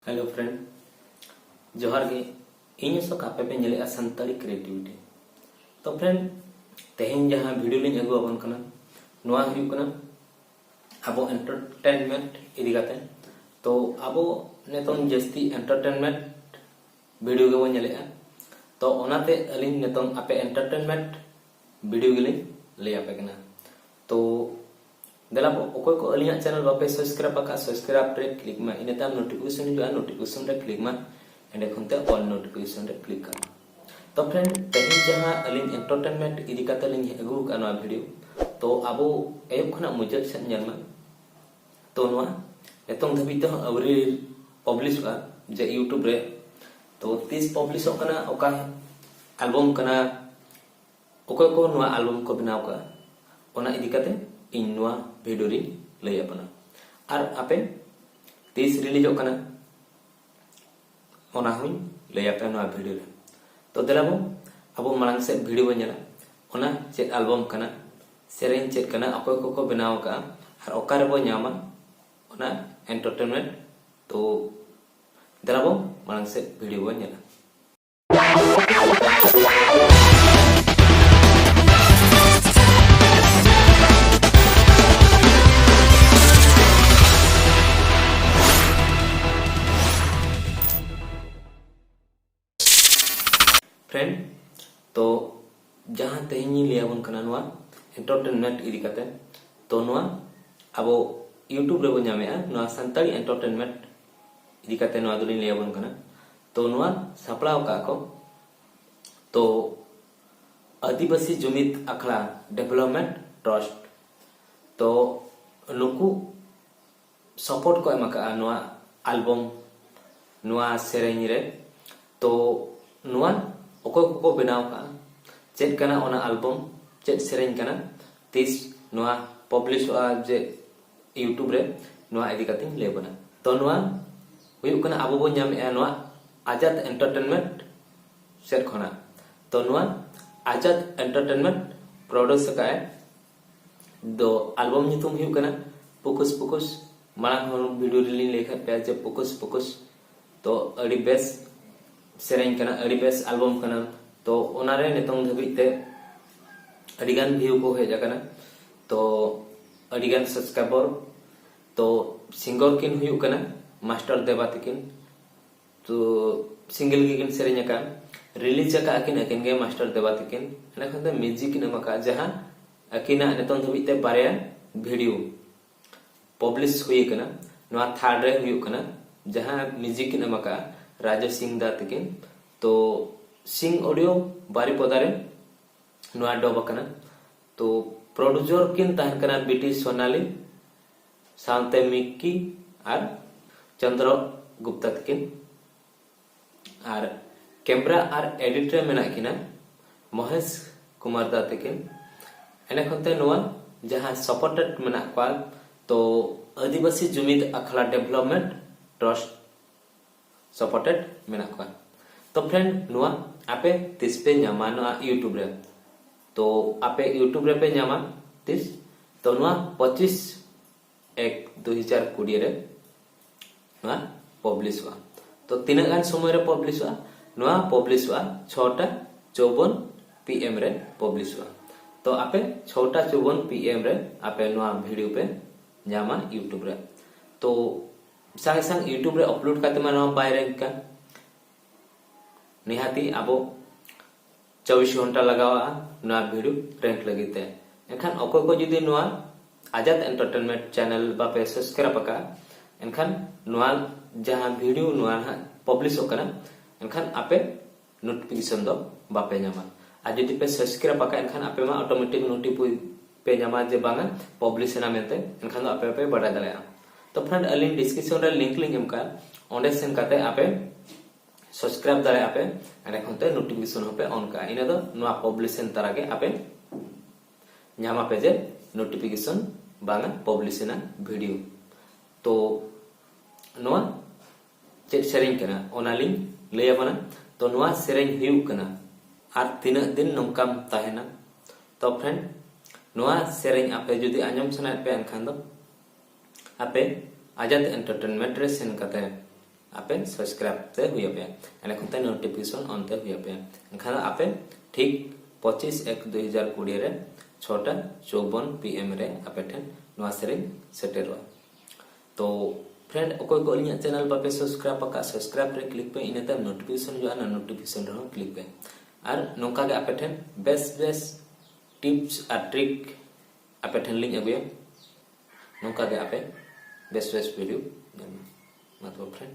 Hello friend जोहार गे इन सो कापे पे नेले संताली क्रिएटिविटी तो फ्रेंड तेहेन जहां वीडियो लिंग अगु आबन कना नोआ हुयु कना अबो एंटरटेनमेंट इदी गाते तो अबो नेतों जस्ती एंटरटेनमेंट वीडियो गेबो नेले तो ओनाते अलिंग नेतों आपे एंटरटेनमेंट वीडियो गेलिंग ले आपे कना तो देला ओकोय को अलिया चैनल बापे सब्सक्राइब आका सब्सक्राइब रे क्लिक मा इने ताम नोटिफिकेशन हिजुआ नोटिफिकेशन रे क्लिक मा एंडे खनते ऑल नोटिफिकेशन रे क्लिक कर तो फ्रेंड तेहिन जहां अलिन एंटरटेनमेंट इदी काते लिंग अगु का नवा वीडियो तो आबो एब खना मुजत से नेलमा तो नवा एतों धबी तो अवरी पब्लिश का जे YouTube रे तो 30 पब्लिश कना ओका एल्बम कना ओकोय को नवा एल्बम को बनाव का ओना इदी काते इन नवा वीडियो री लय अपना और आपे 30 रिलीज होकना ओना हुई लय आपे नवा वीडियो रे तो देलाबो अबो मांग से वीडियो बनेला ओना चेक एल्बम कना सेरेन चेक कना अकोय को बनाव का और ओकारे बो न्यामा ओना एंटरटेनमेंट तो देलाबो मांग से वीडियो बनेला फ्रेंड तो जहां तेहिनी लियाबन कना नवा एंटरटेनमेंट इदी काते तो नवा अबो YouTube रे बो न्यामेआ नवा संताली एंटरटेनमेंट इदी काते नवा दुलिन लियाबन कना तो नवा सपड़ाव का को तो आदिवासी जुमित अखड़ा डेवलपमेंट ट्रस्ट तो नुकु सपोर्ट को एमका नवा एल्बम नवा सेरेनी रे तो नवा ओको को बनाव का चेक कना ओना एल्बम चेक सेरेन कना 30 नवा पब्लिश जे YouTube रे नवा इदी कातिन लेबना तो नवा हुयु कना अबो बो न्याम ए नवा आजाद एंटरटेनमेंट सेट खना तो नवा आजाद एंटरटेनमेंट प्रोड्यूस का दो एल्बम नितुम हुयु कना पुकुस पुकुस मांग होन वीडियो रिलीज लेखा पे जे पुकुस पुकुस तो अडी बेस सेरेन कना अडी बेस एल्बम कना तो ओनारे नितों धबिते अडिगान व्यू को हेज कना तो अडिगान सब्सक्राइबर तो सिंगर किन हुयु कना मास्टर देवातिकिन तो सिंगल गिगिन सेरेन का रिलीज का अकिन अकिन गे मास्टर देवातिकिन एना खंते म्यूजिक नमका जहां अकिना नितों धबिते बारे वीडियो पब्लिश हुई कना नवा थर्ड रे हुयु कना जहां म्यूजिक नमका राजा सिंह दा तकिन तो सिंह ऑडियो बारी पदारे नवा डब कना तो प्रोड्यूसर किन तहन कना बीटी सोनाली सानते मिक्की और चंद्र गुप्ता तकिन और कैमरा और एडिटर मेना किना महेश कुमार दा तकिन एने खनते नवा जहां सपोर्टेड मेना क्वा तो आदिवासी जुमिद अखला डेवलपमेंट ट्रस्ट सपोर्टेड मेना को तो फ्रेंड नुआ आपे तिस पे न्यामा नुआ YouTube रे तो आपे YouTube रे पे न्यामा तिस तो नुआ 25/1/2020 रे नुआ पब्लिश हुआ तो तीन गान समय रे पब्लिश हुआ नुआ पब्लिश हुआ 6:54 PM रे पब्लिश हुआ तो आपे 6:54 PM रे आपे नुआ वीडियो पे न्यामा YouTube रे तो संग संग YouTube रे अपलोड करते मानो बाय रैंक का निहाती आबो 24 घंटा लगावा नवा वीडियो रैंक लगीते एनखान ओको को जदी नवा आजाद एंटरटेनमेंट चैनल बापे सब्सक्राइब का एनखान नवा जहां वीडियो नवा पब्लिश होकना एनखान आपे नोटिफिकेशन दो बापे न्यामा आ जदी पे सब्सक्राइब का एनखान आपे मा ऑटोमेटिक नोटिफिकेशन पे न्यामा जे बांगा पब्लिश ना मेनते एनखान आपे आपे बड़ा दलाया तो फ्रेंड अलिंग डिस्क्रिप्शन रे लिंक एमका ओंडे सेन काते आपे सब्सक्राइब दारे आपे एने खनते नोटिफिकेशन होपे ऑन का इने दो नवा पब्लिशन तारागे आपे न्यामा पे जे नोटिफिकेशन बांगा पब्लिशना वीडियो तो नवा चेक सेरेन कना ओना लिंक लय बना तो नवा सेरेन हिउ कना आर तीना दिन नमकाम ताहेना तो फ्रेंड नवा सेरेन आपे जदी आंजम सना पे एनखान दो आपे आजाद एंटरटेनमेंट रे सेन काते आपे सब्सक्राइब ते हुई पे एने खुनते नोटिफिकेशन ऑन ते हुई पे एनखान आपे ठीक 25/1/2020 रे 6:54 PM रे आपे ठेन नवा सेरेन सेटेरवा। तो फ्रेंड अकोय को अलिया चैनल बापे सब्सक्राइब पका सब्सक्राइब रे क्लिक पे इने तब नोटिफिकेशन जो आना नोटिफिकेशन रे क्लिक पे और नोका के आपे ठेन बेस्ट टिप्स और ट्रिक आपे ठेन लिंक अगुया नोका के आपे बेस्ट वीडियो मतलब फ्रेंड